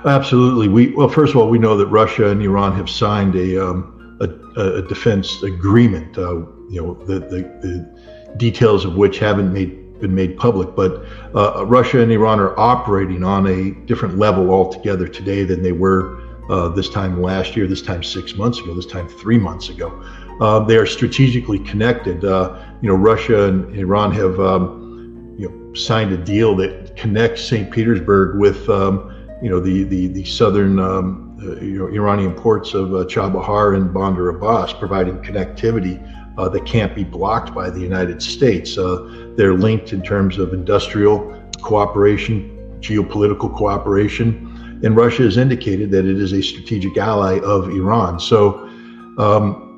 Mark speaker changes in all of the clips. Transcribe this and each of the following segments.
Speaker 1: Absolutely. Well, first of all, we know that Russia and Iran have signed a defense agreement. The details of which haven't been made public, but Russia and Iran are operating on a different level altogether today than they were this time last year, this time 6 months ago, this time 3 months ago. They are strategically connected. Russia and Iran have signed a deal that connects St. Petersburg with the southern Iranian ports of Chabahar and Bandar Abbas, providing connectivity that can't be blocked by the United States. They're linked in terms of industrial cooperation, geopolitical cooperation, and Russia has indicated that it is a strategic ally of Iran. So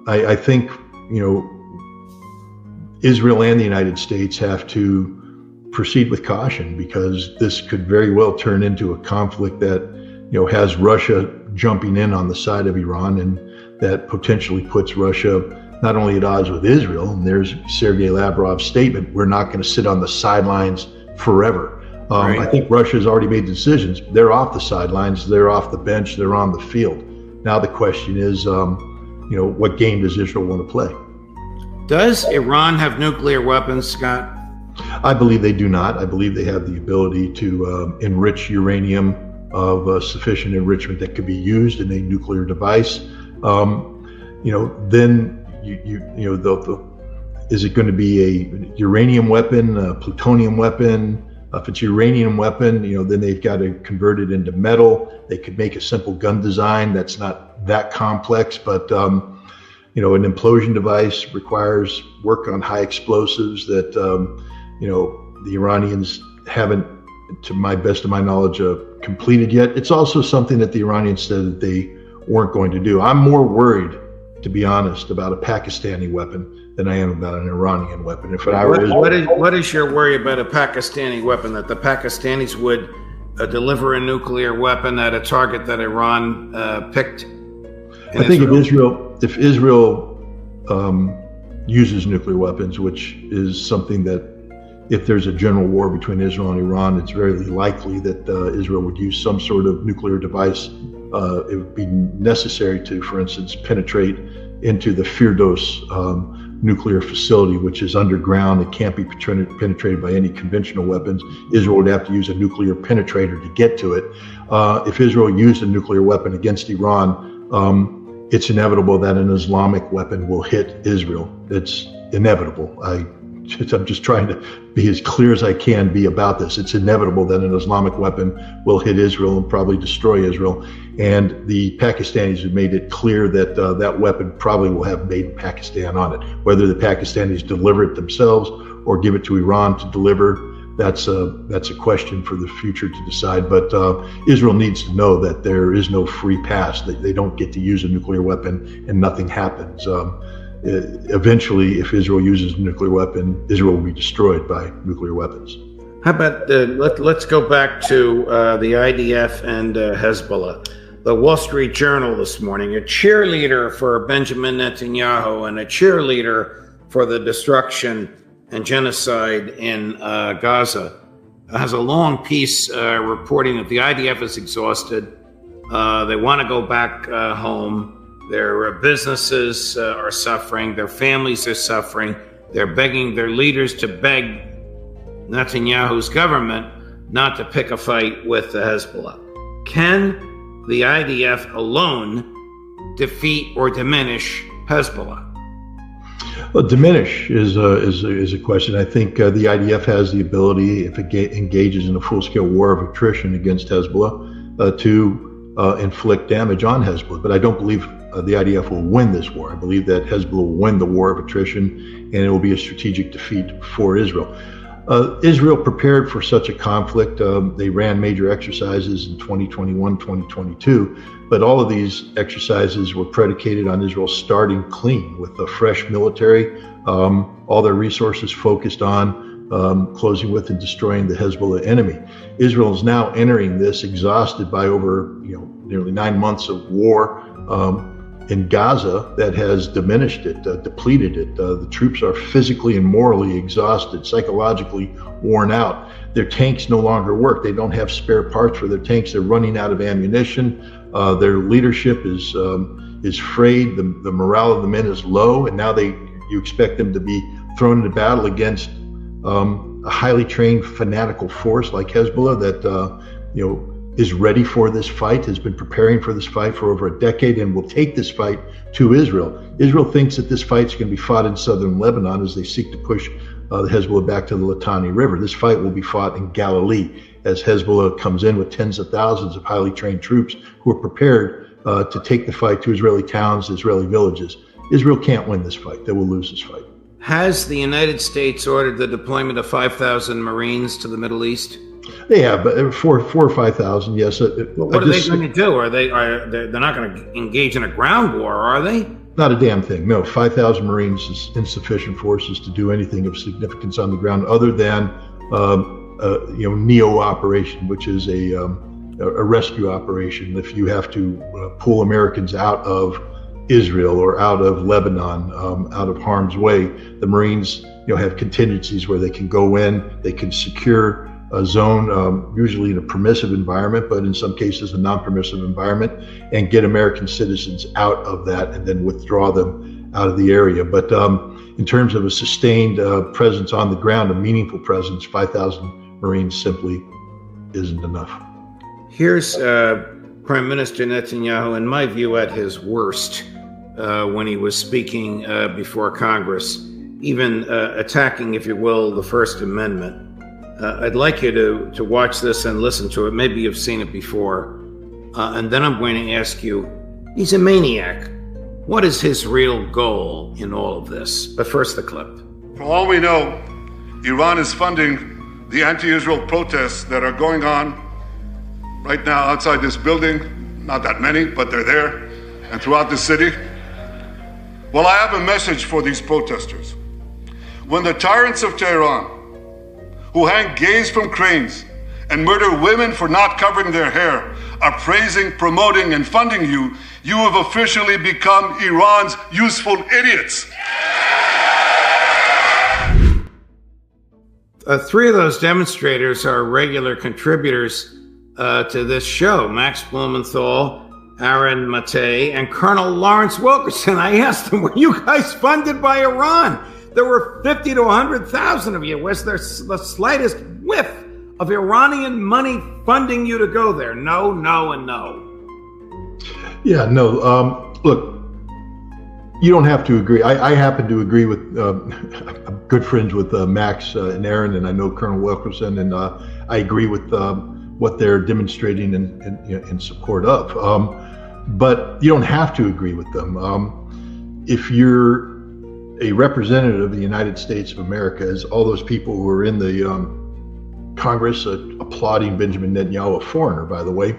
Speaker 1: I think Israel and the United States have to proceed with caution, because this could very well turn into a conflict that has Russia jumping in on the side of Iran, and that potentially puts Russia not only at odds with Israel, and there's Sergei Lavrov's statement, we're not going to sit on the sidelines forever. Right. I think Russia's already made decisions. They're off the sidelines, they're off the bench, they're on the field. Now the question is, what game does Israel want to play?
Speaker 2: Does Iran have nuclear weapons, Scott?
Speaker 1: I believe they do not. I believe they have the ability to enrich uranium of sufficient enrichment that could be used in a nuclear device. Then is it going to be a uranium weapon, a plutonium weapon? If it's a uranium weapon, then they've got to convert it into metal. They could make a simple gun design that's not that complex, but an implosion device requires work on high explosives that the Iranians haven't, to my best of my knowledge, completed yet. It's also something that the Iranians said that they weren't going to do. I'm more worried, to be honest, about a Pakistani weapon than I am about an Iranian weapon.
Speaker 2: What is your worry about a Pakistani weapon? That the Pakistanis would deliver a nuclear weapon at a target that Iran picked?
Speaker 1: I think if Israel uses nuclear weapons, which is something that, if there's a general war between Israel and Iran, it's very likely that Israel would use some sort of nuclear device. It would be necessary to, for instance, penetrate into the Firdos nuclear facility, which is underground. It can't be penetrated by any conventional weapons. Israel would have to use a nuclear penetrator to get to it. If Israel used a nuclear weapon against Iran, it's inevitable that an Islamic weapon will hit Israel. It's inevitable. I'm just trying to be as clear as I can be about this. It's inevitable that an Islamic weapon will hit Israel and probably destroy Israel. And the Pakistanis have made it clear that that weapon probably will have made in Pakistan on it. Whether the Pakistanis deliver it themselves or give it to Iran to deliver, that's a question for the future to decide. But Israel needs to know that there is no free pass, that they don't get to use a nuclear weapon and nothing happens. Eventually, if Israel uses a nuclear weapon, Israel will be destroyed by nuclear weapons.
Speaker 2: How about let's go back to the IDF and Hezbollah. The Wall Street Journal this morning, a cheerleader for Benjamin Netanyahu and a cheerleader for the destruction and genocide in Gaza, has a long piece reporting that the IDF is exhausted. They want to go back home. Their businesses are suffering. Their families are suffering. They're begging their leaders to beg Netanyahu's government not to pick a fight with the Hezbollah. Can the IDF alone defeat or diminish Hezbollah?
Speaker 1: Well, diminish is a question. I think the IDF has the ability, if it engages in a full-scale war of attrition against Hezbollah, to inflict damage on Hezbollah. But I don't believe the IDF will win this war. I believe that Hezbollah will win the war of attrition, and it will be a strategic defeat for Israel. Israel prepared for such a conflict. They ran major exercises in 2021, 2022, but all of these exercises were predicated on Israel starting clean with a fresh military, all their resources focused on closing with and destroying the Hezbollah enemy. Israel is now entering this exhausted by over nearly 9 months of war, in Gaza that has diminished it, depleted it. The troops are physically and morally exhausted, psychologically worn out. Their tanks no longer work. They don't have spare parts for their tanks. They're running out of ammunition. Their leadership is frayed. The morale of the men is low, and now you expect them to be thrown into battle against a highly trained, fanatical force like Hezbollah that is ready for this fight, has been preparing for this fight for over a decade, and will take this fight to Israel. Israel thinks that this fight's going to be fought in southern Lebanon as they seek to push the Hezbollah back to the Litani River. This fight will be fought in Galilee as Hezbollah comes in with tens of thousands of highly trained troops who are prepared to take the fight to Israeli towns, Israeli villages. Israel can't win this fight. They will lose this fight.
Speaker 2: Has the United States ordered the deployment of 5,000 Marines to the Middle East?
Speaker 1: They have, but 4,000 or 5,000, yes.
Speaker 2: What are they going to do? They're not going to engage in a ground war, are they?
Speaker 1: Not a damn thing. No, 5,000 Marines is insufficient forces to do anything of significance on the ground other than NEO operation, which is a rescue operation. If you have to pull Americans out of Israel or out of Lebanon, out of harm's way, the Marines have contingencies where they can go in, they can secure a zone, usually in a permissive environment, but in some cases a non-permissive environment, and get American citizens out of that and then withdraw them out of the area. But in terms of a sustained presence on the ground, a meaningful presence, 5,000 Marines simply isn't enough.
Speaker 2: Here's Prime Minister Netanyahu, in my view, at his worst when he was speaking before Congress, even attacking, if you will, the First Amendment. I'd like you to watch this and listen to it. Maybe you've seen it before. And then I'm going to ask you, he's a maniac. What is his real goal in all of this? But first, the clip.
Speaker 3: For all we know, Iran is funding the anti-Israel protests that are going on right now outside this building. Not that many, but they're there, and throughout the city. Well, I have a message for these protesters. When the tyrants of Tehran, who hang gays from cranes and murder women for not covering their hair, are praising, promoting, and funding you, you have officially become Iran's useful idiots.
Speaker 2: Three of those demonstrators are regular contributors to this show: Max Blumenthal, Aaron Mate, and Colonel Lawrence Wilkerson. I asked them, were you guys funded by Iran? There were 50 to 100,000 of you. Was there the slightest whiff of Iranian money funding you to go there? No, no, and no.
Speaker 1: Yeah, no. Look, you don't have to agree. I happen to agree with, I'm good friends with Max and Aaron, and I know Colonel Wilkerson, and I agree with what they're demonstrating in support of. But you don't have to agree with them. If you're a representative of the United States of America, as all those people who are in the Congress applauding Benjamin Netanyahu, a foreigner, by the way,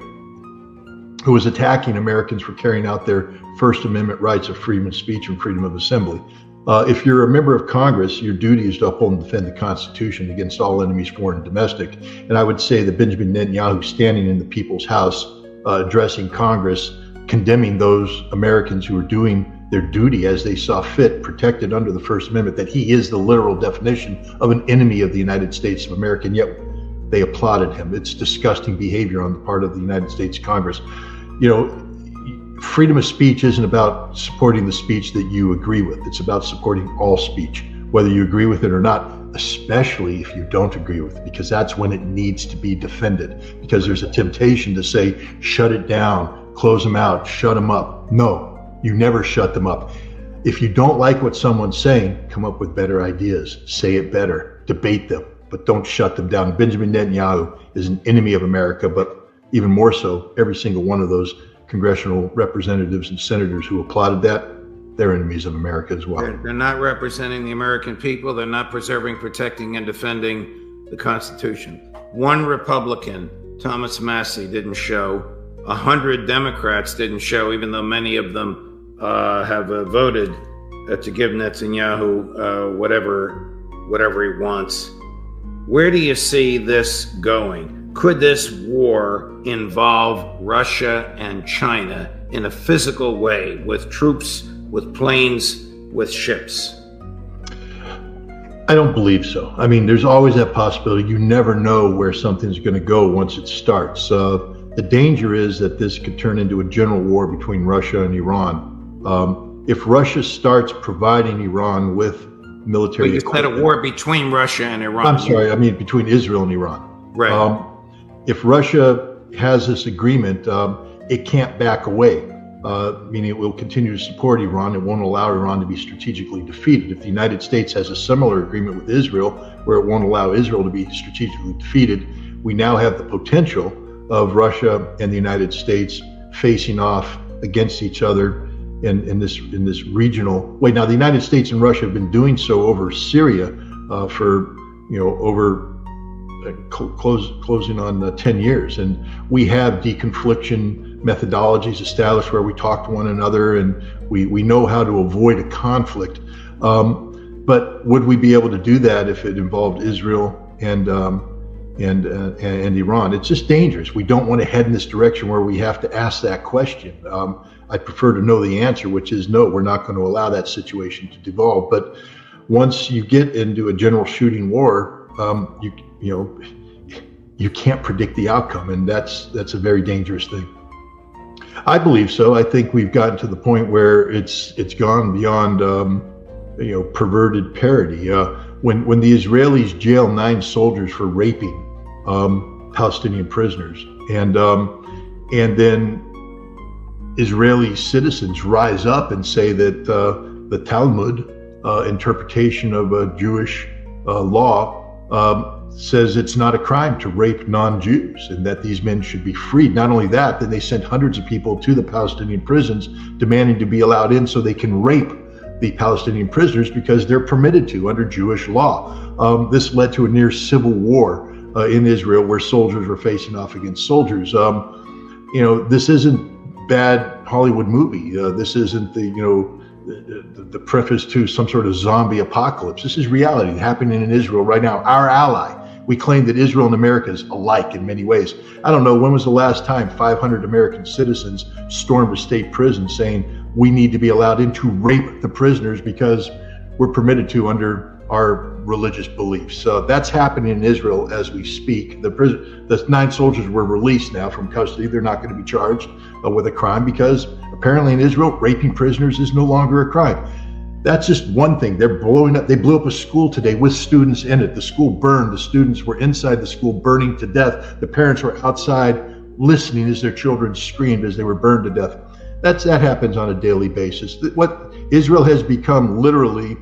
Speaker 1: who was attacking Americans for carrying out their First Amendment rights of freedom of speech and freedom of assembly. If you're a member of Congress, your duty is to uphold and defend the Constitution against all enemies, foreign and domestic. And I would say that Benjamin Netanyahu, standing in the People's House, addressing Congress, condemning those Americans who are doing their duty as they saw fit, protected under the First Amendment, that he is the literal definition of an enemy of the United States of America, and yet they applauded him. It's disgusting behavior on the part of the United States Congress. Freedom of speech isn't about supporting the speech that you agree with. It's about supporting all speech, whether you agree with it or not, especially if you don't agree with it, because that's when it needs to be defended, because there's a temptation to say, shut it down, close them out, shut them up. No. You never shut them up. If you don't like what someone's saying, come up with better ideas, say it better, debate them, but don't shut them down. Benjamin Netanyahu is an enemy of America, but even more so, every single one of those congressional representatives and senators who applauded that, they're enemies of America as well.
Speaker 2: They're not representing the American people. They're not preserving, protecting, and defending the Constitution. One Republican, Thomas Massey, didn't show. 100 Democrats didn't show, even though many of them have voted to give Netanyahu whatever he wants. Where do you see this going? Could this war involve Russia and China in a physical way, with troops, with planes, with ships?
Speaker 1: I don't believe so. I mean, there's always that possibility. You never know where something's going to go once it starts. The danger is that this could turn into a general war between Russia and Iran. If Russia starts providing Iran with military
Speaker 2: But you said
Speaker 1: equipment,
Speaker 2: a war between Russia and Iran.
Speaker 1: I'm sorry, I mean between Israel and Iran.
Speaker 2: Right.
Speaker 1: If Russia has this agreement, it can't back away, meaning it will continue to support Iran. It won't allow Iran to be strategically defeated. If the United States has a similar agreement with Israel, where it won't allow Israel to be strategically defeated, we now have the potential of Russia and the United States facing off against each other in this regional way. Now, the United States and Russia have been doing so over Syria for over closing on 10 years, and we have deconfliction methodologies established where we talk to one another and we know how to avoid a conflict. But would we be able to do that if it involved Israel and Iran? It's just dangerous. We don't want to head in this direction where we have to ask that question. I'd prefer to know the answer, which is no, we're not going to allow that situation to devolve. But once you get into a general shooting war, you can't predict the outcome, and that's a very dangerous thing. I believe so. I think we've gotten to the point where it's gone beyond perverted parody. When the Israelis jail 9 soldiers for raping Palestinian prisoners, and then Israeli citizens rise up and say that the Talmud interpretation of a Jewish law says it's not a crime to rape non-Jews and that these men should be freed. Not only that, then they sent hundreds of people to the Palestinian prisons demanding to be allowed in so they can rape the Palestinian prisoners because they're permitted to under Jewish law. This led to a near civil war in Israel where soldiers were facing off against soldiers. This isn't bad Hollywood movie. This isn't the preface to some sort of zombie apocalypse. This is reality happening in Israel right now. Our ally. We claim that Israel and America is alike in many ways. I don't know, when was the last time 500 American citizens stormed a state prison saying we need to be allowed in to rape the prisoners because we're permitted to under our religious beliefs? That's happening in Israel as we speak. The 9 soldiers were released now from custody. They're not going to be charged with a crime because apparently in Israel, raping prisoners is no longer a crime. That's just one thing. They're blowing up. They blew up a school today with students in it. The school burned. The students were inside the school burning to death. The parents were outside listening as their children screamed as they were burned to death. That happens on a daily basis. What Israel has become literally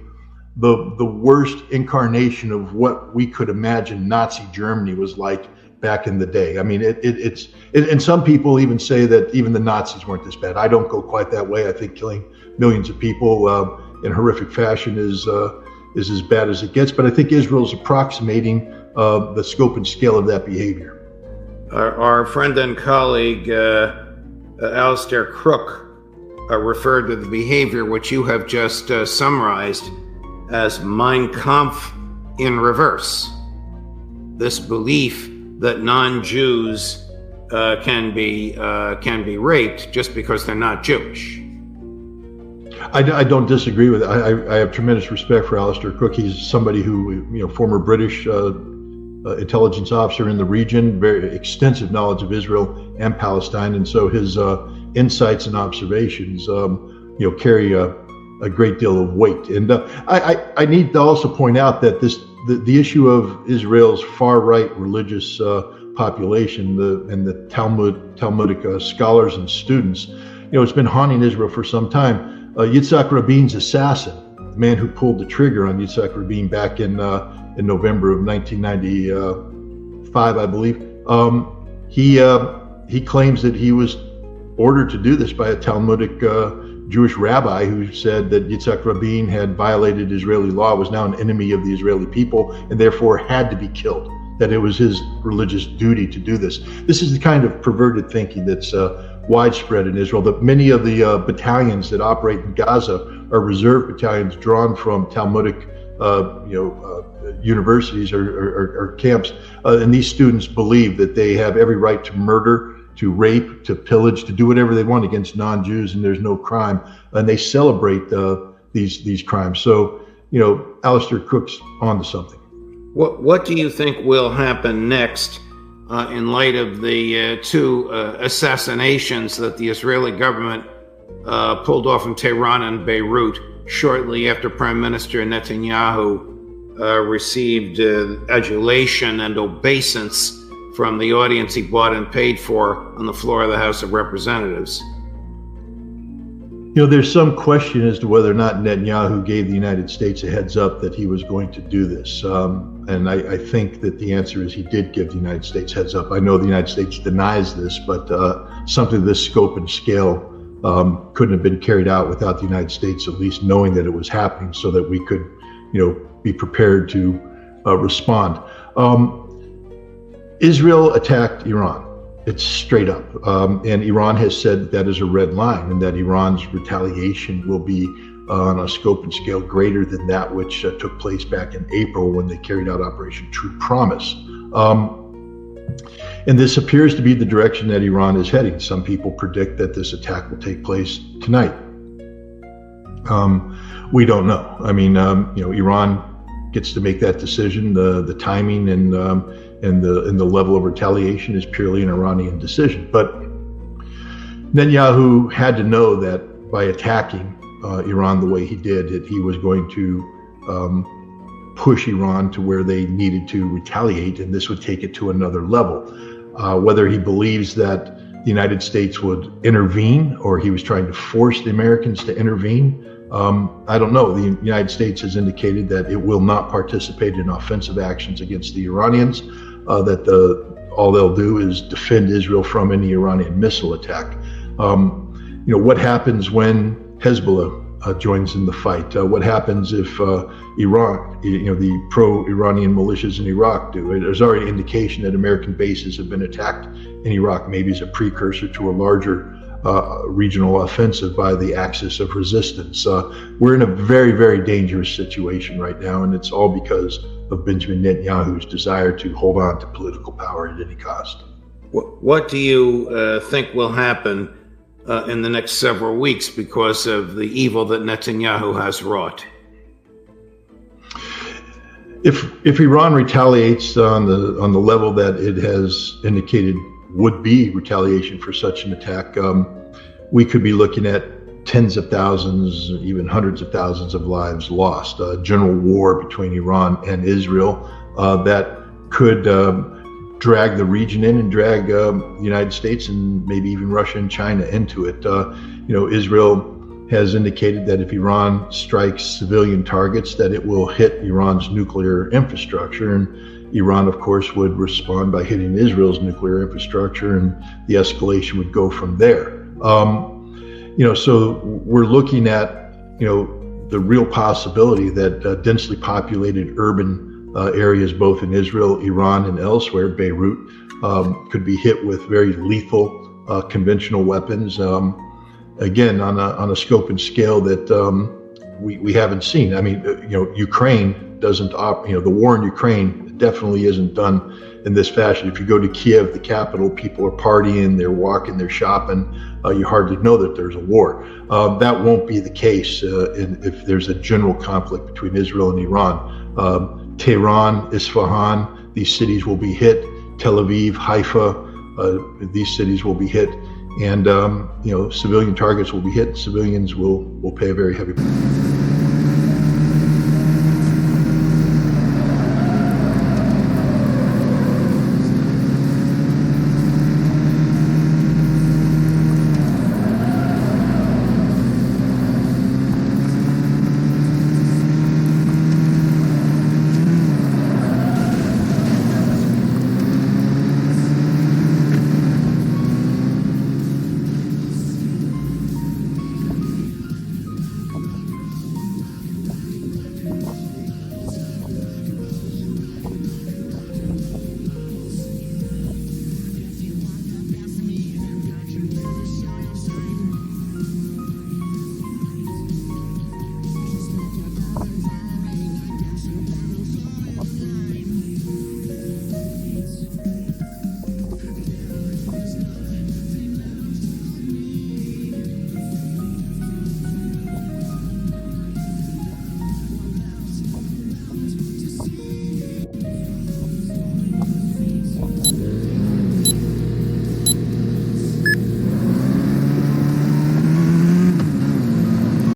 Speaker 1: the worst incarnation of what we could imagine Nazi Germany was like back in the day. I mean, and some people even say that even the Nazis weren't this bad. I don't go quite that way. I think killing millions of people in horrific fashion is as bad as it gets. But I think Israel's approximating the scope and scale of that behavior.
Speaker 2: Our friend and colleague, Alistair Crook, referred to the behavior which you have just summarized as Mein Kampf in reverse. This belief that non-Jews can be raped just because they're not Jewish.
Speaker 1: I don't disagree with it. I have tremendous respect for Alistair Crook. He's somebody who, former British intelligence officer in the region, very extensive knowledge of Israel and Palestine, and so his insights and observations, carry a great deal of weight. And I need to also point out that the issue of Israel's far-right religious population, and the Talmudic scholars and students, it's been haunting Israel for some time. Yitzhak Rabin's assassin, the man who pulled the trigger on Yitzhak Rabin back in November of 1995, I believe, he claims that he was ordered to do this by a Talmudic Jewish rabbi who said that Yitzhak Rabin had violated Israeli law, was now an enemy of the Israeli people, and therefore had to be killed, that it was his religious duty to do this. This is the kind of perverted thinking that's widespread in Israel. That many of the battalions that operate in Gaza are reserve battalions drawn from Talmudic universities or camps, and these students believe that they have every right to murder, to rape, to pillage, to do whatever they want against non-Jews, and there's no crime, and they celebrate these crimes. So, Alistair Cook's onto something.
Speaker 2: What do you think will happen next in light of the two assassinations that the Israeli government pulled off in Tehran and Beirut shortly after Prime Minister Netanyahu received adulation and obeisance from the audience he bought and paid for on the floor of the House of Representatives?
Speaker 1: There's some question as to whether or not Netanyahu gave the United States a heads up that he was going to do this. And I think that the answer is he did give the United States heads up. I know the United States denies this, but something of this scope and scale couldn't have been carried out without the United States at least knowing that it was happening, so that we could, be prepared to respond. Israel attacked Iran. It's straight up. And Iran has said that is a red line, and that Iran's retaliation will be on a scope and scale greater than that which took place back in April when they carried out Operation True Promise. And this appears to be the direction that Iran is heading. Some people predict that this attack will take place tonight. We don't know. I mean, Iran gets to make that decision. The timing and the level of retaliation is purely an Iranian decision. But Netanyahu had to know that by attacking Iran the way he did, that he was going to push Iran to where they needed to retaliate, and this would take it to another level. Whether he believes that the United States would intervene, or he was trying to force the Americans to intervene, I don't know. The United States has indicated that it will not participate in offensive actions against the Iranians, that all they'll do is defend Israel from any Iranian missile attack. What happens when Hezbollah joins in the fight? What happens if Iraq, the pro-Iranian militias in Iraq do? There's already indication that American bases have been attacked in Iraq, maybe as a precursor to a larger regional offensive by the axis of resistance. We're in a very, very dangerous situation right now, and it's all because of Benjamin Netanyahu's desire to hold on to political power at any cost.
Speaker 2: What do you think will happen in the next several weeks because of the evil that Netanyahu has wrought?
Speaker 1: If Iran retaliates on the level that it has indicated would be retaliation for such an attack, we could be looking at tens of thousands, even hundreds of thousands of lives lost. A general war between Iran and Israel that could drag the region in and drag the United States and maybe even Russia and China into it. Israel has indicated that if Iran strikes civilian targets, that it will hit Iran's nuclear infrastructure, and Iran, of course, would respond by hitting Israel's nuclear infrastructure, and the escalation would go from there. So we're looking at, the real possibility that densely populated urban areas, both in Israel, Iran, and elsewhere, Beirut, could be hit with very lethal conventional weapons. Again, on a scope and scale that we haven't seen. I mean, Ukraine doesn't, the war in Ukraine definitely isn't done in this fashion. If you go to Kiev, the capital, people are partying, they're walking, they're shopping. You hardly know that there's a war. That won't be the case if there's a general conflict between Israel and Iran. Tehran, Isfahan, these cities will be hit. Tel Aviv, Haifa, these cities will be hit. And, civilian targets will be hit. Civilians will pay a very heavy price.